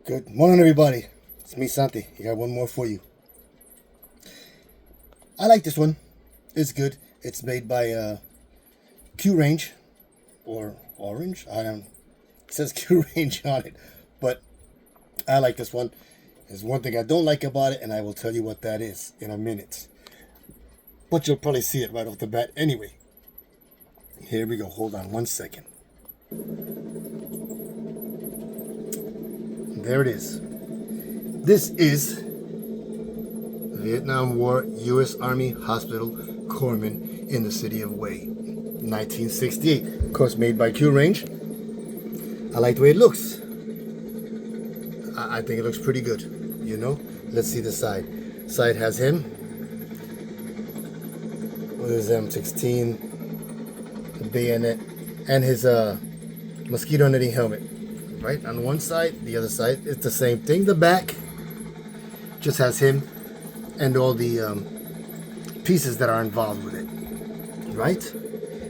Good morning, everybody. It's me, Santi. I got one more for you. I like this one. It's good. It's made by Q Range or Orange. I don't. It says Q Range on it, but I like this one. There's one thing I don't like about it, and I will tell you what that is in a minute. But you'll probably see it right off the bat anyway. Here we go. Hold on one second. There it is. This is Vietnam War U.S. Army Hospital corpsman in the city of Wei, 1968. Of course, made by Q Range. I like the way it looks. I think it looks pretty good. You know, let's see the side. Side has him with his M16, the bayonet, and his mosquito netting helmet. Right on one side, the other side, it's the same thing. The back just has him and all the pieces that are involved with it. Right?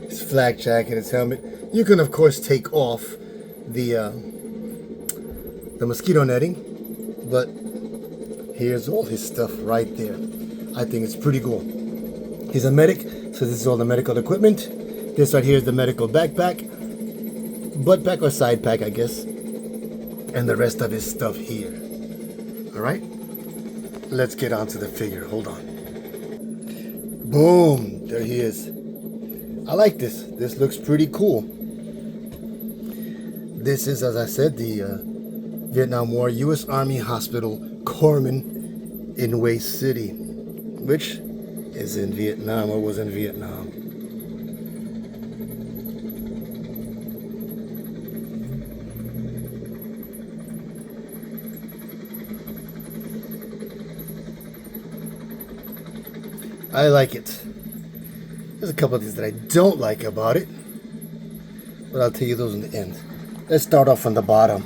His flak jacket, his helmet. You can of course take off the mosquito netting, but here's all his stuff right there. I think it's pretty cool. He's a medic, so this is all the medical equipment. This right here is the medical backpack, butt pack or side pack, I guess, and the rest of his stuff here. All right, let's get on to the figure. Hold on. Boom, there he is. I like this. This looks pretty cool. This is, as I said, the Vietnam War U.S. Army Hospital corpsman in Hue City, which is in Vietnam or was in Vietnam. I like it. There's a couple of things that I don't like about it, but I'll tell you those in the end. Let's start off from the bottom.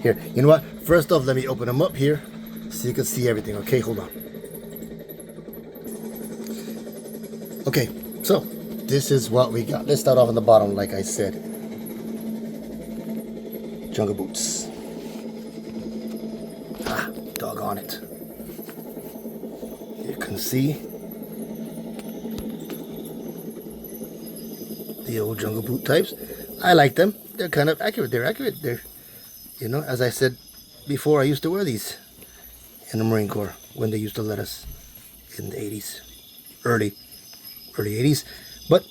Here, you know what? First off, let me open them up here so you can see everything. Okay, hold on. Okay, so this is what we got. Let's start off on the bottom, like I said. Jungle boots. Ah, doggone it. You can see the old jungle boot types. I like them. They're kind of accurate. They're accurate. They're, you know, as I said before, I used to wear these in the Marine Corps when they used to let us in the 80s, early 80s. But,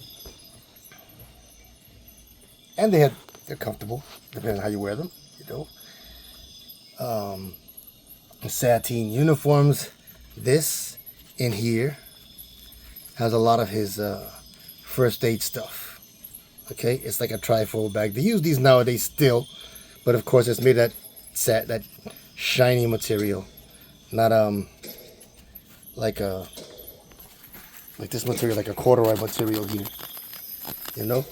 and they're comfortable, depending on how you wear them, you know. Sateen uniforms. This in here has a lot of his first aid stuff. Okay, it's like a trifold bag. They use these nowadays still, but of course it's made that shiny material, not like this material, like a corduroy material here. You know,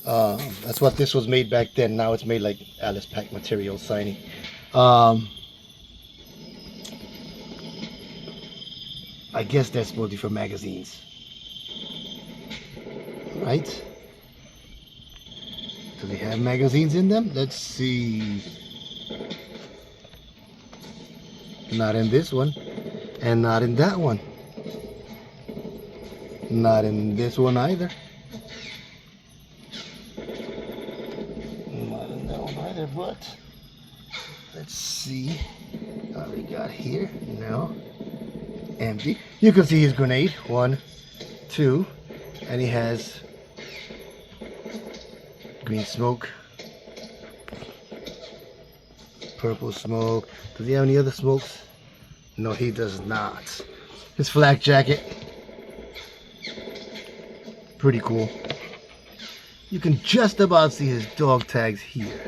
that's what this was made back then. Now it's made like Alice Pack material, shiny. I guess that's supposed to be for magazines, right? Do they have magazines in them? Let's see. Not in this one, and not in that one. Not in this one either. Not in that one either, but let's see what we got here. No. Empty. You can see his grenade. 1, 2, and he has green smoke, purple smoke. Does he have any other smokes? No, he does not. His flak jacket, pretty cool. You can just about see his dog tags here.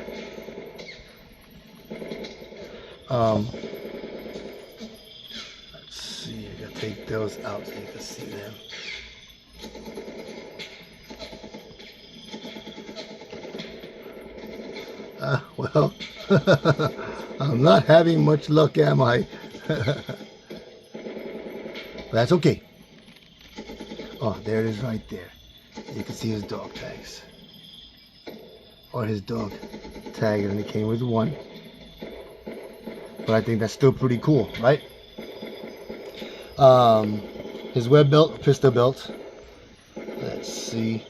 Let's see, I gotta take those out so you can see them. Well, I'm not having much luck, am I? That's okay. Oh, there it is right there. You can see his dog tags. Or his dog tag, and it came with one. but I think that's still pretty cool, right? Um, his web belt, pistol belt. Let's see.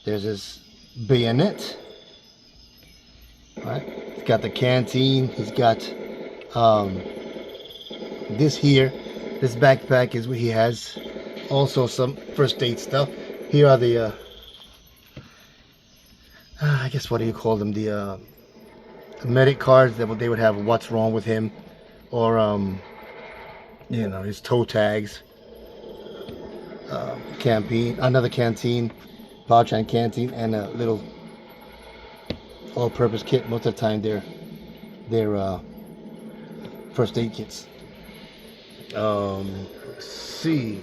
There's his bayonet. Right. He's got the canteen. He's got this here. This backpack is what he has. Also some first aid stuff. Here are the I guess what do you call them? The medic cards that they would have what's wrong with him, or you know, his toe tags. Another canteen, pouch and canteen, and a little all-purpose kit. Most of the time they're first aid kits. Let's see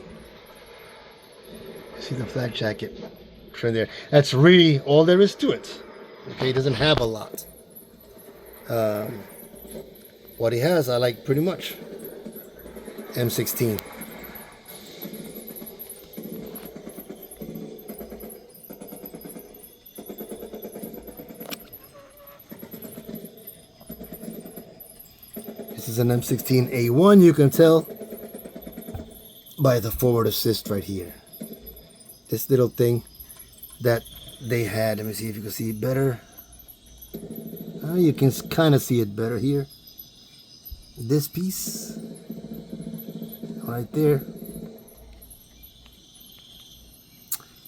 the flak jacket right there. That's really all there is to it. Okay, he doesn't have a lot. What he has, I like pretty much. M16. This is an M16A1, you can tell by the forward assist right here. This little thing that they had, let me see if you can see it better. You can kind of see it better here. This piece right there,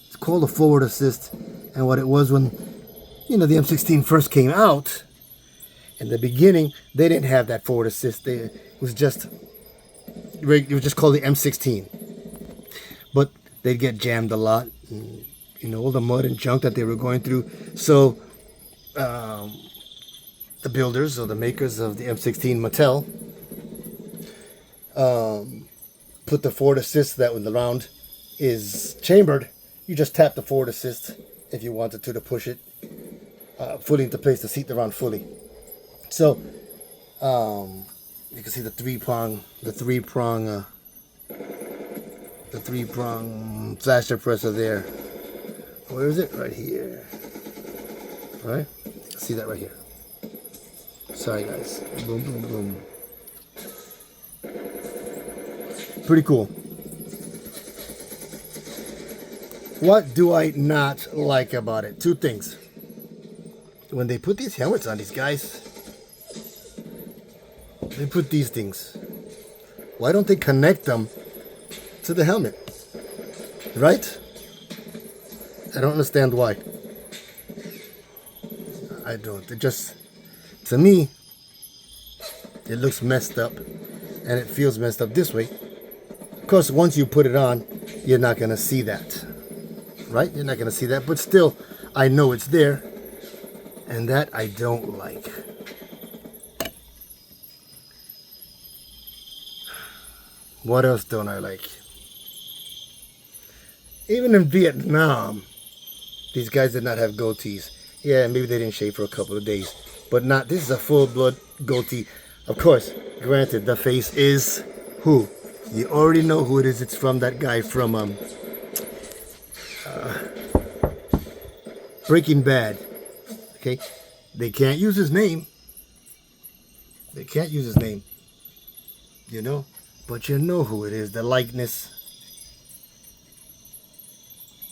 it's called a forward assist. And what it was when, you know, the M16 first came out, in the beginning they didn't have that forward assist. It was just called the M16. But they'd get jammed a lot, and, you know, all the mud and junk that they were going through. So the builders or the makers of the M16, Mattel, put the forward assist that when the round is chambered, you just tap the forward assist if you wanted to push it fully into place to seat the round fully. So you can see the three prong flash suppressor there. Where is it? Right here. Right? See that right here. Sorry guys. Boom, boom, boom. Pretty cool. What do I not like about it? Two things. When they put these helmets on these guys, they put these things. Why don't they connect them to the helmet? Right? I don't understand why. I don't. It just, to me, it looks messed up, and it feels messed up this way. Of course, once you put it on, you're not going to see that. Right? You're not going to see that, but still, I know it's there, and that I don't like. What else don't I like? Even in Vietnam, these guys did not have goatees. Yeah, maybe they didn't shave for a couple of days, but not. This is a full-blood goatee. Of course, granted, the face is who? You already know who it is. It's from that guy from Breaking Bad. Okay, they can't use his name. They can't use his name. You know, but you know who it is. The likeness.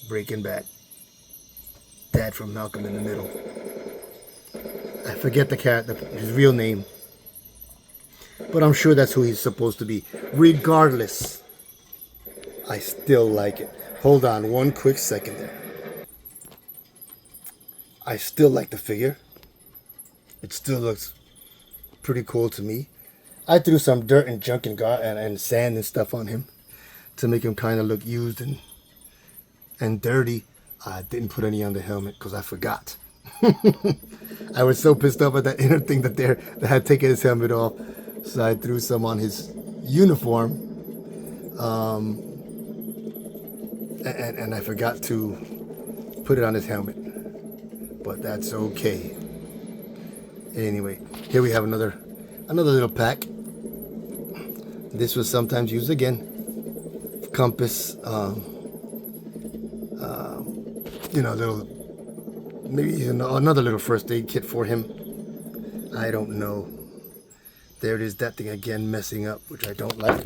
Breaking Bad. Dad from Malcolm in the Middle. I forget the character, his real name, but I'm sure that's who he's supposed to be. Regardless, I still like it. Hold on one quick second there. I still like the figure. It still looks pretty cool to me. I threw some dirt and junk and sand and stuff on him to make him kind of look used and dirty. I didn't put any on the helmet because I forgot. I was so pissed off at that inner thing that had taken his helmet off, so I threw some on his uniform, and I forgot to put it on his helmet. But that's okay. Anyway, here we have another little pack. This was sometimes used again. Compass. You know, maybe another little first aid kit for him. I don't know. There it is, that thing again messing up, which I don't like.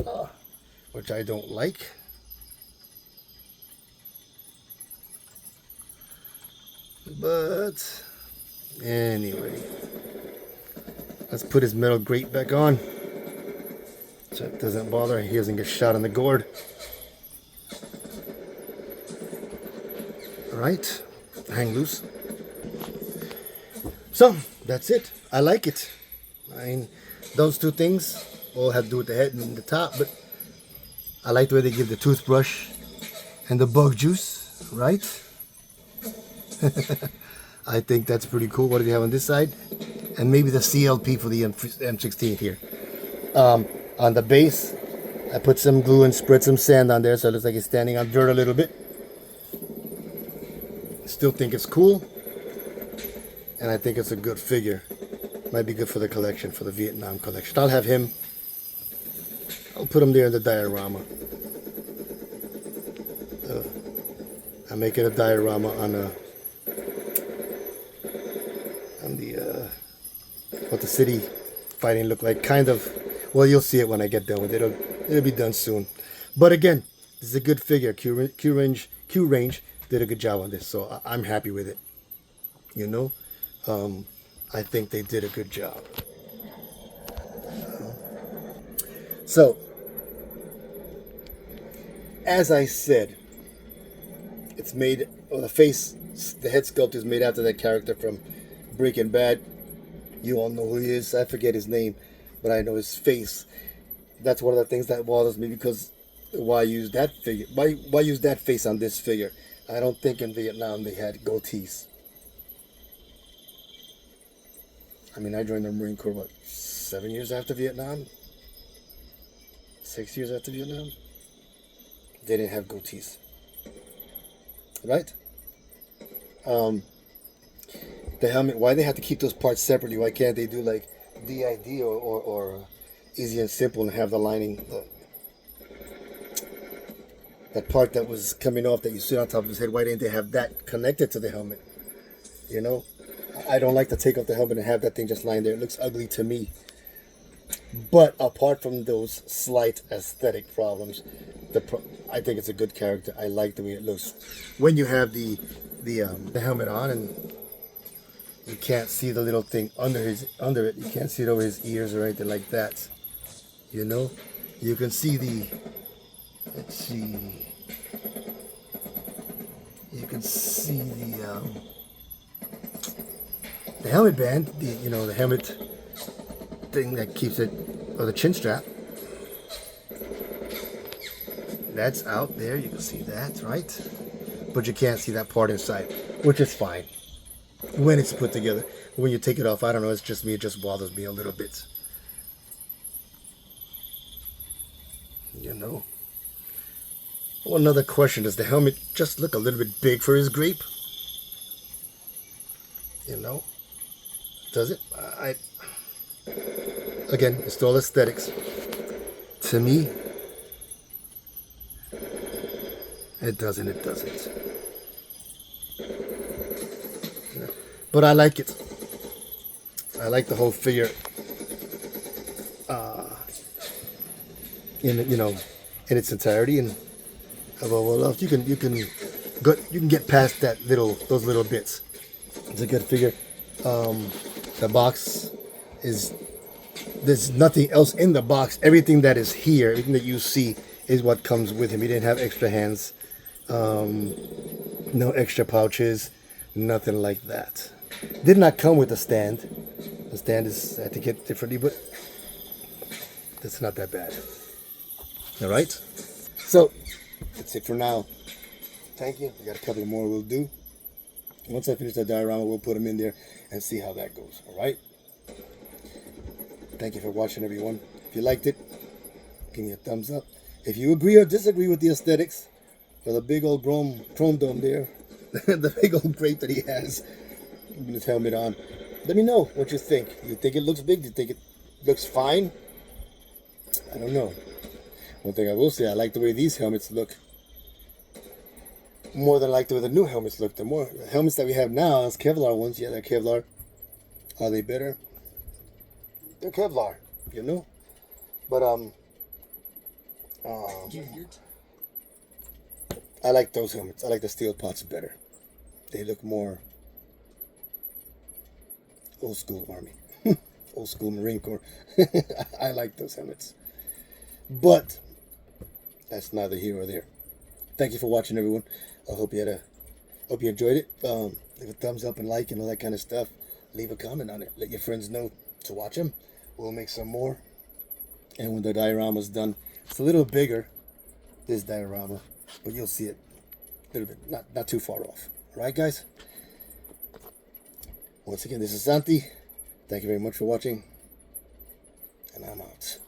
But anyway, let's put his metal grate back on so it doesn't bother. He doesn't get shot in the gourd. All right, hang loose. So that's it. I like it. I mean, those two things all have to do with the head and the top, but I like the way they give the toothbrush and the bug juice, right? I think that's pretty cool. What do they have on this side? And maybe the CLP for the M16 here. On the base, I put some glue and spread some sand on there so it looks like it's standing on dirt a little bit. Still think it's cool. And I think it's a good figure. Might be good for the collection, for the Vietnam collection. I'll have him. I'll put him there in the diorama. I'm making a diorama on the what the city fighting look like. Kind of. Well, you'll see it when I get done with it. It'll be done soon. But again, this is a good figure. Q Range did a good job on this, so I'm happy with it. You know, I think they did a good job. So, as I said, it's made, the face, the head sculpt is made after that character from Breaking Bad. You all know who he is. I forget his name, but I know his face. That's one of the things that bothers me, because why use that figure? Why use that face on this figure? I don't think in Vietnam they had goatees. I mean, I joined the Marine Corps, what, 7 years after Vietnam? 6 years after Vietnam? They didn't have goatees. Right? The helmet, why they have to keep those parts separately? Why can't they do like DID or Easy and Simple and have the lining, that part that was coming off that you sit on top of his head? Why didn't they have that connected to the helmet? You know? I don't like to take off the helmet and have that thing just lying there. It looks ugly to me. But apart from those slight aesthetic problems, I think it's a good character. I like the way it looks. When you have the helmet on and you can't see the little thing under it. You can't see it over his ears or anything like that. You know, you can see the. Let's see. You can see the helmet band. The helmet thing that keeps it, or the chin strap. That's out there. You can see that, right? But you can't see that part inside, which is fine when it's put together. When you take it off, I don't know, it's just me, it just bothers me a little bit. You know. Oh, another question, does the helmet just look a little bit big for his grape? You know? Does it? Again, it's all aesthetics. To me, it doesn't. But I like it. I like the whole figure. In its entirety, and above all else, you can get past those little bits. It's a good figure. The box is, there's nothing else in the box. Everything that is here, everything that you see, is what comes with him. He didn't have extra hands, no extra pouches, nothing like that. Did not come with a stand. The stand is, I had to get differently, but that's not that bad. All right. So that's it for now. Thank you. We got a couple more we'll do. Once I finish the diorama, we'll put them in there and see how that goes. All right. Thank you for watching, everyone. If you liked it, give me a thumbs up. If you agree or disagree with the aesthetics or the big old chrome dome there, the big old grape that he has with his helmet on, let me know what you think. You think it looks big? Do you think it looks fine? I don't know. One thing I will say, I like the way these helmets look more than I like the way the new helmets look. The helmets that we have now, as Kevlar ones, yeah, they're Kevlar. Are they better? They're Kevlar. you know. But I like those helmets. I like the steel pots better. They look more old school Army, old school Marine Corps. I like those helmets. But that's neither here or there. Thank you for watching, everyone. I hope you enjoyed it. Leave a thumbs up and like and all that kind of stuff. Leave a comment on it. Let your friends know to watch them. We'll make some more. And when the diorama's done, it's a little bigger, this diorama, but you'll see it a little bit, not too far off. All right, guys? Once again, this is Santi. Thank you very much for watching, and I'm out.